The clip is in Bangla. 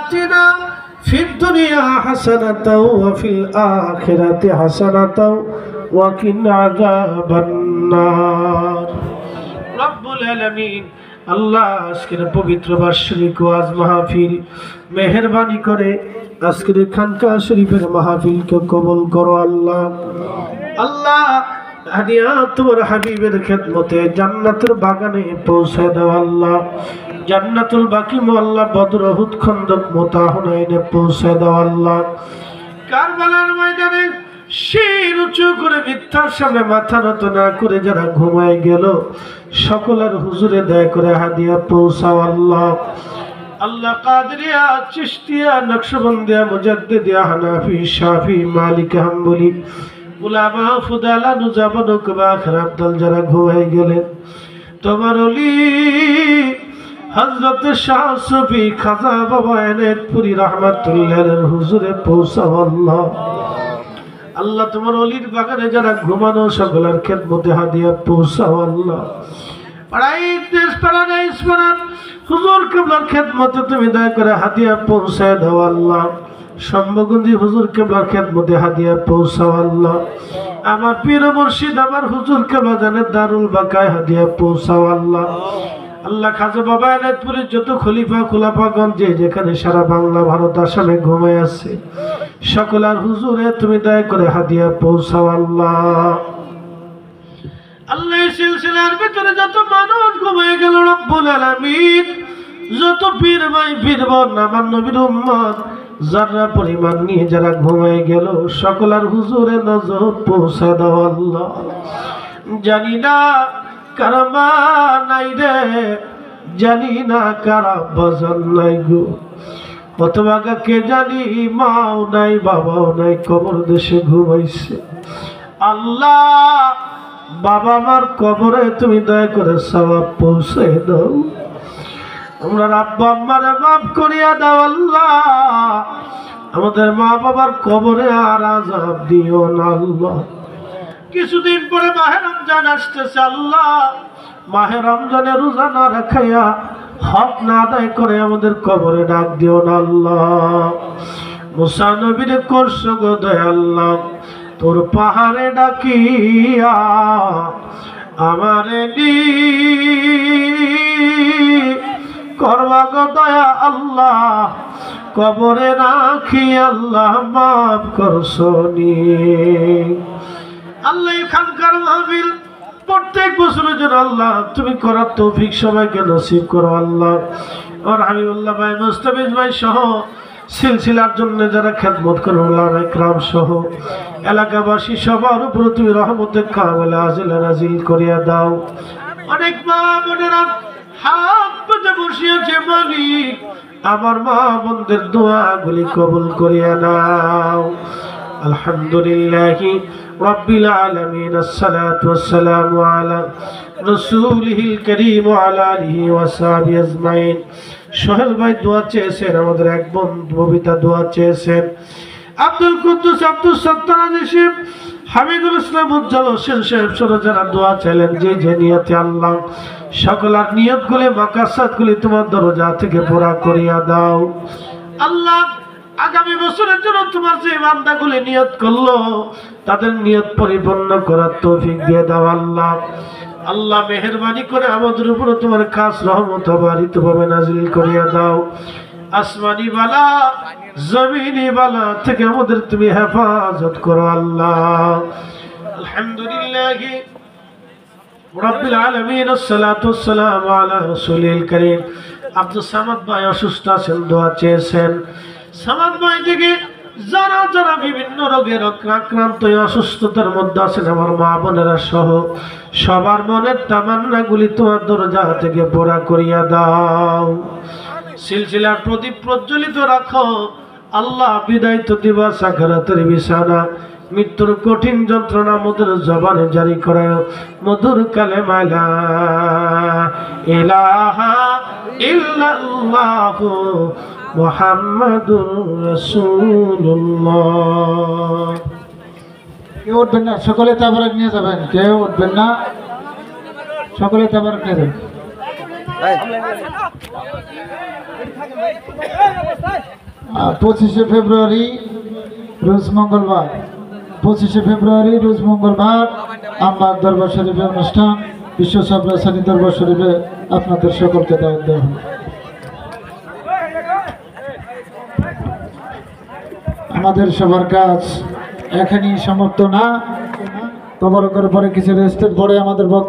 আতিনা ফিদ দুনিয়া হাসানাতাও ওয়া ফিল আখিরাতি হাসানাতাও ওয়া কিনা আযাবান নার। রব্বুল আলামিন আল্লাহ আজকের পবিত্র বার্ষিক ওয়াজ মাহফিল মেহেরবানি করে আজকের খানকা শরীফের মাহফিলকে কবুল করো আল্লাহ। আল্লাহ হাদিয়া তোমার হাবিবের খেদমতে জান্নাতের বাগানে পৌঁছে দাও আল্লাহ। জান্নাতুল বাকি মোল্লা বদর উহুদ খন্দক মোতা হুনাইনে পৌঁছে দাও আল্লাহ। কারবালার ময়দানে শির উঁচু করে মিথ্যার সামনে মাথা নত না করে যারা ঘুমায় গেল সকলের হুজুরে দয়া করে হাদিয়া পৌঁছাও আল্লাহ। আল্লাহ কাদরিয়া চিশতিয়া নকশবন্দিয়া মুজাদ্দিদিয়া হানাফি শাফি মালিক হাম্বলি উলামা ফুদালা নুজাবান কুবা খারাপ দল যারা ঘুমায় গেলেন তোমার ওলি হযরত শাহ সুফি খাজা বাবা এনায়েতপুরী রাহমাতুল্লাহর হুজুরে পৌঁছাও আল্লাহ। আল্লাহ তোমার ওলির বাগানে যারা ঘুমানো সকলের খেদমতে হাদিয়া পৌঁছাও আল্লাহ। পাড়াই দেশ পাড়াইশ পাড়ান হুজুর কেবলার খেদমতে তুমি দয়া করে হাদিয়া পৌঁছায় দাও আল্লাহ। সম্ভগঞ্জি হুজুর কেবলার খেদমতে হাদিয়া পৌঁছাও আল্লাহ। আমার পীর মুর্শিদ আমার হুজুর কেবলা জানের দারুল বাকায় হাদিয়া পৌঁছাও আল্লাহ। আল্লাহ খাজা বাবা এনায়েতপুরের যত খলিফা খুলাফাগণ যে যেখানে সারা বাংলা ভারত আসামে ঘুমায় আছে সকলের হুজুরে তুমি দয়া করে হাদিয়া পৌঁছাও আল্লাহ। আল্লাহ সিলসিলার ভিতরে যত মানুষ ঘুমায় গেল রব্বুল আলামিন যত পীর ভাই পীর বোন আমার নবীর উম্মত যারা পরিমাণ নিয়ে যারা ঘুমায় গেল সকলের হুজুরে নজর পৌঁছে দাও আল্লাহ। জানি না কারা মা নাই রে, জানি না কারা বাজার নাই গো, অথবা কে জানি মাও নাই বাবাও নাই কবর দেশে ঘুমাইছে। আল্লাহ বাবা মার কবরে তুমি দয়া করে সওয়াব পৌঁছে দাও। আমরা আব্বা আম্মারে মাফ করিয়া দাও আল্লাহ। আমাদের মা বাবার কবরে আর আযাব দিও না আল্লাহ। কিছুদিন পরে মাহে রমজান আসতেছে আল্লাহ। মাহে রমজানে রোজা না রাখাইয়া হক না আদায় করে আমাদের কবরে ডাক দিও না আল্লাহ। মুসা নবীরে করছো গো দয়াল্লাহ, তোর পাহাড়ে ডাকিয়া আমারে নি করবা গো দয়া আল্লাহ। কবরে রাখি আল্লাহ মাফ করছো নি আল্লাহ। এখানকার মাহফিল প্রত্যেক বছরের জন্য আল্লাহ তুমি করার তৌফিক সবাইকে নসিব করো আল্লাহ। আর হাবিবুল্লাহ ভাই মুস্তাফিজ ভাই সহ সিলসিলার জন্য যারা খেদমত করো ওলামা ইকরাম সহ এলাকাবাসী সবার উপর তুমি রহমতে কামেলা আজিলা নাজিল করিয়া দাও। অনেক মা বোনেরা হাত পেতে বসে আছে মালিক, আমার মা বোনদের দোয়াগুলি কবুল করিয়া নাও। আলহামদুলিল্লাহি রাব্বিল আলামিন, আসসালাতু ওয়াসসালামু আলা রাসূলিহিল কারীম ওয়া আলা আলিহি ওয়া সাহবিহি আজমাইন। সোহেল ভাই দোয়া চেয়েছেন, আমাদের এক বন্ধু ববিতা দোয়া চেয়েছেন, আব্দুল কুদ্দুস আব্দুল সত্তার আজিম হামিদুল ইসলাম উজ্জ্বল হোসেন সাহেব সহ যারা দোয়া চাইলেন যে যে নিয়তে আল্লাহ সকলের নিয়তগুলি মাকাসাদগুলি তোমার দরজা থেকে পুরা করিয়া দাও আল্লাহ। আগামী বছরের জন্য তোমার যে বান্দাগুলি নিয়ত করলো তাদের নিয়ত পরিপূর্ণ করার তৌফিক দিয়ে দাও আল্লাহ। আল্লাহ মেহেরবানি করে আমাদের উপর তোমার খাস রহমত বারিতভাবে নাজিল করিয়া দাও। আসমানি বালা জমিনি বালা থেকে আমাদের তুমি হেফাজত করো আল্লাহ। আলহামদুলিল্লাহ রাব্বিল আলামিন, আসসালাতু ওয়াসসালামু আলা রাসূলিল কারীম। আব্দুল সামাদ ভাই অসুস্থ আছেন, দোয়া চেয়েছেন। সামাদ ভাই থেকে যারা যারা বিভিন্ন রোগের আক্রান্ত অসুস্থতার মধ্যে আছেন আমার মা বোনেরা সহ সবার মনের তামান্নাগুলি তোমার দরজা থেকে পুরা করিয়া দাও। সিলসিলার প্রদীপ প্রজ্বলিত রাখো আল্লাহ। বিদায় তো দিবা সাকারাতের বিছানা, মৃত্যুর কঠিন যন্ত্রণা মধুর জবানে জারি করায় মধুর কালেমা লা ইলাহা ইল্লাল্লাহু মুহাম্মাদুর রাসূলুল্লাহ। কেউ উঠবেন না, সকলে তাবারক নিয়ে যাবেন। কেউ উঠবেন না, সকলে তাবারক নিয়ে যাবেন। 25শে ফেব্রুয়ারি রোজ মঙ্গলবার 25শে ফেব্রুয়ারি রোজ মঙ্গলবার আমবাগ দরবার শরীফে অনুষ্ঠান, বিশ্ব সাবরাসানি দরবার শরীফে আপনাদের সকলকে দাওয়াত দেওয়া হলো। আমাদের সবার কাজ এখানেই সমাপ্ত না, তবরকের পরে কিছু রেস্টের পরে আমাদের বক্তা